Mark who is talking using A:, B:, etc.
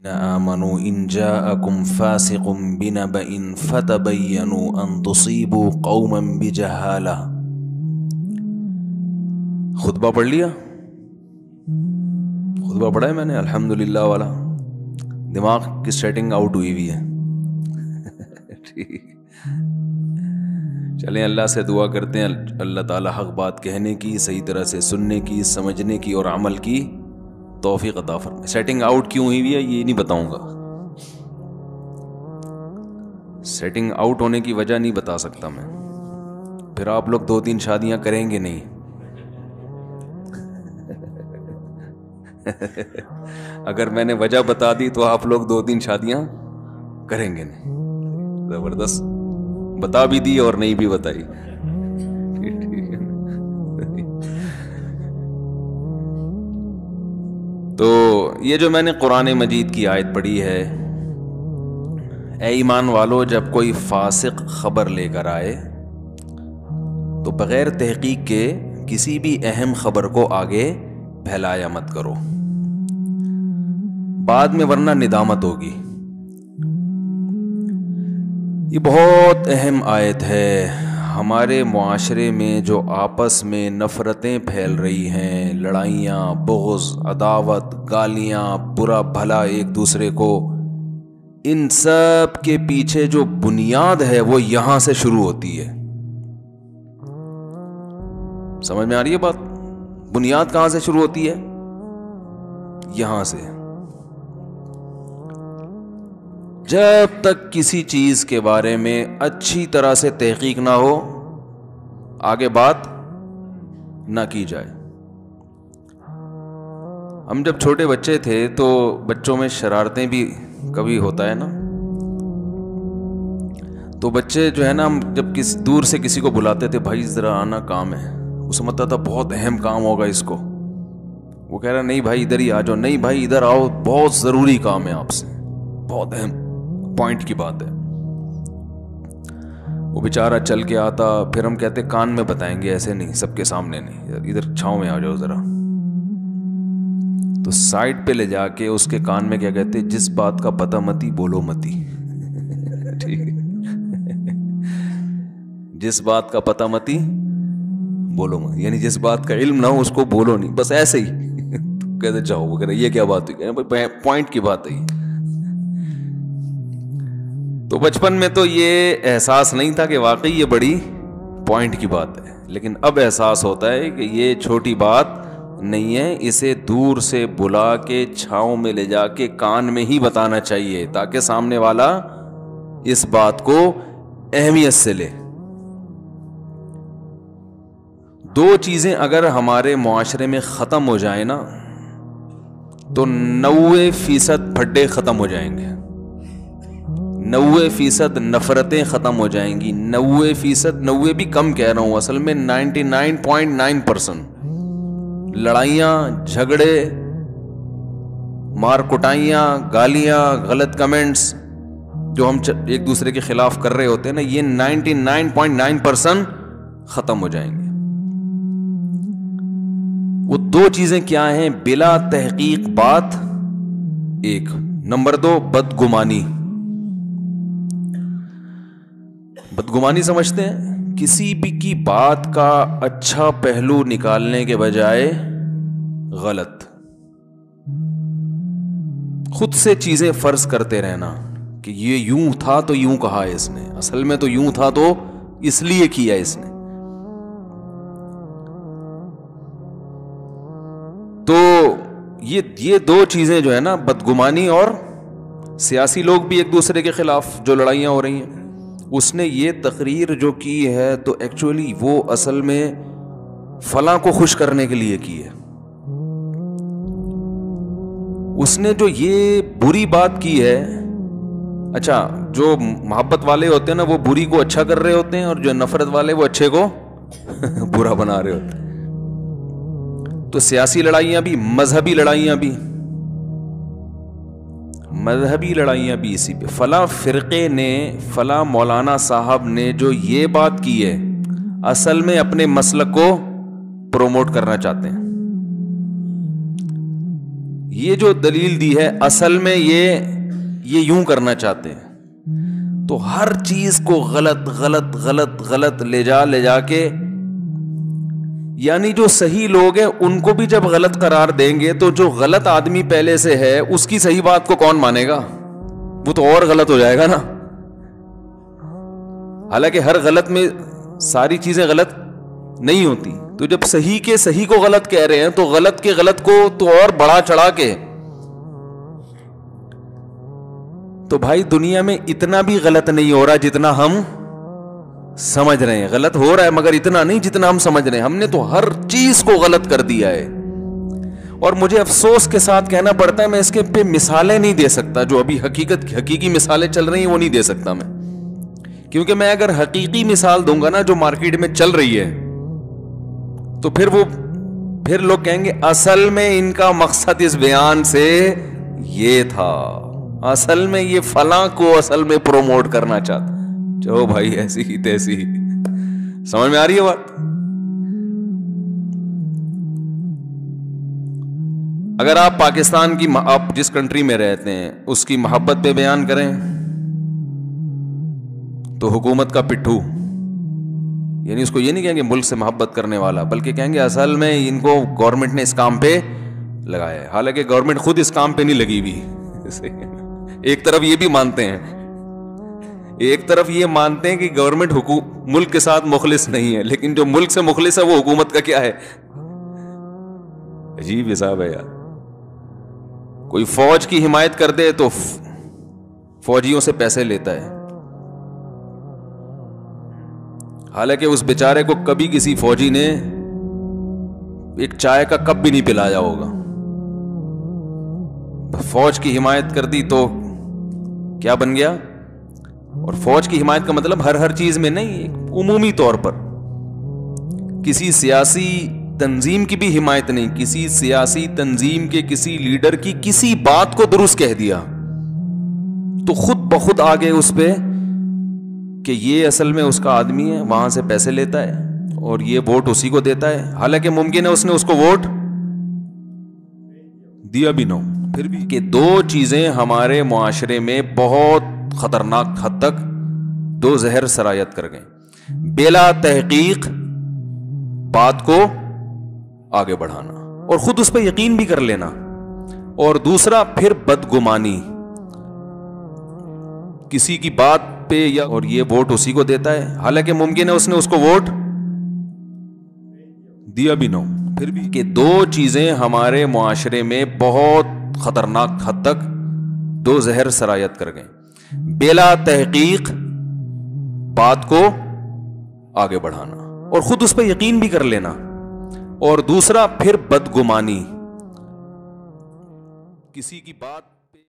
A: آمنوا إن جاءكم فاسق بنبأ فتبينوا أن تصيبوا قوما بجهالة. خطبہ پڑھ لیا؟ خطبہ پڑھا ہے میں نے الحمدللہ والا. دماغ کی سیٹنگ آؤٹ ہوئی ہے. ٹھیک، چلیں اللہ سے دعا کرتے ہیں اللہ تعالیٰ حق بات کہنے کی، صحیح طرح سے سننے کی، سمجھنے کی اور عمل کی توفیق عطا فرمائے. سیٹنگ آؤٹ کیوں ہوئی ہے یہ نہیں بتاؤں گا، سیٹنگ آؤٹ ہونے کی وجہ نہیں بتا سکتا میں، پھر آپ لوگ 2-3 شادیاں کریں گے نہیں. اگر میں نے وجہ بتا دی تو آپ لوگ 2-3 شادیاں کریں گے نہیں. زبردست، بتا بھی دی اور نہیں بھی بتائی. تو یہ جو میں نے قرآن مجید کی آیت پڑھی ہے، اے ایمان والو جب کوئی فاسق خبر لے کر آئے تو بغیر تحقیق کے کسی بھی اہم خبر کو آگے پھیلایا مت کرو، بعد میں ورنہ ندامت ہوگی. یہ بہت اہم آیت ہے. ہمارے معاشرے میں جو آپس میں نفرتیں پھیل رہی ہیں، لڑائیاں، بغض، عداوت، گالیاں، برا بھلا ایک دوسرے کو، ان سب کے پیچھے جو بنیاد ہے وہ یہاں سے شروع ہوتی ہے. سمجھ میں آ رہی ہے بات؟ بنیاد کہاں سے شروع ہوتی ہے؟ یہاں سے. جب تک کسی چیز کے بارے میں اچھی طرح سے تحقیق نہ ہو آگے بات نہ کی جائے. ہم جب چھوٹے بچے تھے تو بچوں میں شرارتیں بھی کبھی ہوتا ہے نا، تو بچے جو ہے نا، ہم جب دور سے کسی کو بلاتے تھے، بھائی ذرا آنا کام ہے، وہ سمجھتا تھا بہت اہم کام ہوگا اس کو. وہ کہہ رہا نہیں بھائی ادھر ہی آ جاؤ، نہیں بھائی ادھر آؤ، بہت ضروری کام ہے آپ سے، بہت اہم پوائنٹ کی بات ہے. وہ بیچارہ چل کے آتا، پھر ہم کہتے کان میں بتائیں گے، ایسے نہیں، سب کے سامنے نہیں، ادھر چھاؤں میں آ جاؤ ذرا. تو سائڈ پہ لے جا کے اس کے کان میں کیا کہتے، جس بات کا پتہ متی بولو متی. ٹھیک ہے، جس بات کا پتہ متی بولو متی، یعنی جس بات کا علم نہ ہو اس کو بولو نہیں، بس ایسے ہی. کہتے جاؤ، وہ کہہ رہے یہ کیا بات ہوئی، پوائنٹ کی بات ہے. تو بچپن میں تو یہ احساس نہیں تھا کہ واقعی یہ بڑی پوائنٹ کی بات ہے، لیکن اب احساس ہوتا ہے کہ یہ چھوٹی بات نہیں ہے، اسے دور سے بلا کے چھاؤں میں لے جا کے کان میں ہی بتانا چاہیے تاکہ سامنے والا اس بات کو اہمیت سے لے. 2 چیزیں اگر ہمارے معاشرے میں ختم ہو جائیں نا تو 90% پھڈے ختم ہو جائیں گے، 90% نفرتیں ختم ہو جائیں گی، 90%، 90 بھی کم کہہ رہا ہوں، اصل میں 99.9%. لڑائیاں، جھگڑے، مار کٹائیاں، گالیاں، غلط کمنٹس جو ہم ایک دوسرے کے خلاف کر رہے ہوتے ہیں نا، یہ 99.9% ختم ہو جائیں گے. وہ 2 چیزیں کیا ہیں؟ بلا تحقیق بات، ایک. نمبر 2 بدگمانی. بدگمانی سمجھتے ہیں؟ کسی بھی کی بات کا اچھا پہلو نکالنے کے بجائے غلط، خود سے چیزیں فرض کرتے رہنا کہ یہ یوں تھا تو یوں کہا ہے اس نے، اصل میں تو یوں تھا تو اس لیے کیا اس نے. تو یہ 2 چیزیں جو ہے نا، بدگمانی اور سیاسی لوگ بھی ایک دوسرے کے خلاف جو لڑائیاں ہو رہی ہیں، اس نے یہ تقریر جو کی ہے تو ایکچولی وہ اصل میں فلاں کو خوش کرنے کے لیے کی ہے. اس نے جو یہ بری بات کی ہے، اچھا جو محبت والے ہوتے ہیں نا وہ بری کو اچھا کر رہے ہوتے ہیں، اور جو نفرت والے وہ اچھے کو برا بنا رہے ہوتے ہیں. تو سیاسی لڑائیاں بھی، مذہبی لڑائیاں بھی، مذہبی لڑائیاں بھی اسی پہ. فلاں فرقے نے، فلاں مولانا صاحب نے جو یہ بات کی ہے، اصل میں اپنے مسلک کو پروموٹ کرنا چاہتے ہیں. یہ جو دلیل دی ہے اصل میں یہ یوں کرنا چاہتے ہیں. تو ہر چیز کو غلط غلط غلط غلط لے جا کے، یعنی جو صحیح لوگ ہیں ان کو بھی جب غلط قرار دیں گے تو جو غلط آدمی پہلے سے ہے اس کی صحیح بات کو کون مانے گا؟ وہ تو اور غلط ہو جائے گا نا. حالانکہ ہر غلط میں ساری چیزیں غلط نہیں ہوتی. تو جب صحیح کے صحیح کو غلط کہہ رہے ہیں تو غلط کے غلط کو تو اور بڑا چڑھا کے. تو بھائی دنیا میں اتنا بھی غلط نہیں ہو رہا جتنا ہم سمجھ رہے ہیں. غلط ہو رہا ہے مگر اتنا نہیں جتنا ہم سمجھ رہے ہیں. ہم نے تو ہر چیز کو غلط کر دیا ہے. اور مجھے افسوس کے ساتھ کہنا پڑتا ہے میں اس کے پہ مثالیں نہیں دے سکتا. جو ابھی حقیقی مثالیں چل رہی ہیں وہ نہیں دے سکتا میں، کیونکہ میں اگر حقیقی مثال دوں گا نا جو مارکیٹ میں چل رہی ہے تو پھر لوگ کہیں گے اصل میں ان کا مقصد اس بیان سے یہ تھا، اصل میں یہ فلاں کو اصل میں پروموٹ کرنا چاہتا. چلو بھائی ایسی ہی تیسی ہی. سمجھ میں آ رہی ہے بات؟ اگر آپ پاکستان کی، آپ جس کنٹری میں رہتے ہیں اس کی محبت پہ بیان کریں تو حکومت کا پٹھو، یعنی اس کو یہ نہیں کہیں گے ملک سے محبت کرنے والا، بلکہ کہیں گے اصل میں ان کو گورنمنٹ نے اس کام پہ لگایا ہے. حالانکہ گورنمنٹ خود اس کام پہ نہیں لگی ہوئی. ایک طرف یہ بھی مانتے ہیں، ایک طرف یہ مانتے ہیں کہ گورنمنٹ ملک کے ساتھ مخلص نہیں ہے، لیکن جو ملک سے مخلص ہے وہ حکومت کا کیا ہے. عجیب حساب ہے یار. کوئی فوج کی حمایت کر دے تو فوجیوں سے پیسے لیتا ہے، حالانکہ اس بیچارے کو کبھی کسی فوجی نے ایک چائے کا کپ بھی نہیں پلایا ہوگا. فوج کی حمایت کر دی تو کیا بن گیا؟ اور فوج کی حمایت کا مطلب ہر چیز میں نہیں، عمومی طور پر کسی سیاسی تنظیم کی بھی حمایت نہیں. کسی سیاسی تنظیم کے کسی لیڈر کی کسی بات کو درست کہہ دیا تو خود بخود آگے اس پہ کہ یہ اصل میں اس کا آدمی ہے، وہاں سے پیسے لیتا ہے اور یہ ووٹ اسی کو دیتا ہے. حالانکہ ممکن ہے اس نے اس کو ووٹ دیا بھی نہ ہو. پھر بھی کہ دو چیزیں ہمارے معاشرے میں بہت خطرناک حد تک دو زہر سرایت کر گئے. بلا تحقیق بات کو آگے بڑھانا اور خود اس پہ یقین بھی کر لینا، اور دوسرا پھر بدگمانی کسی کی بات پہ یا اور یہ ووٹ اسی کو دیتا ہے، حالانکہ ممکن ہے اس نے اس کو ووٹ دیا بھی نہ ہو. پھر بھی کہ دو چیزیں ہمارے معاشرے میں بہت خطرناک حد تک دو زہر سرایت کر گئے. بلا تحقیق بات کو آگے بڑھانا اور خود اس پہ یقین بھی کر لینا، اور دوسرا پھر بدگمانی کسی کی بات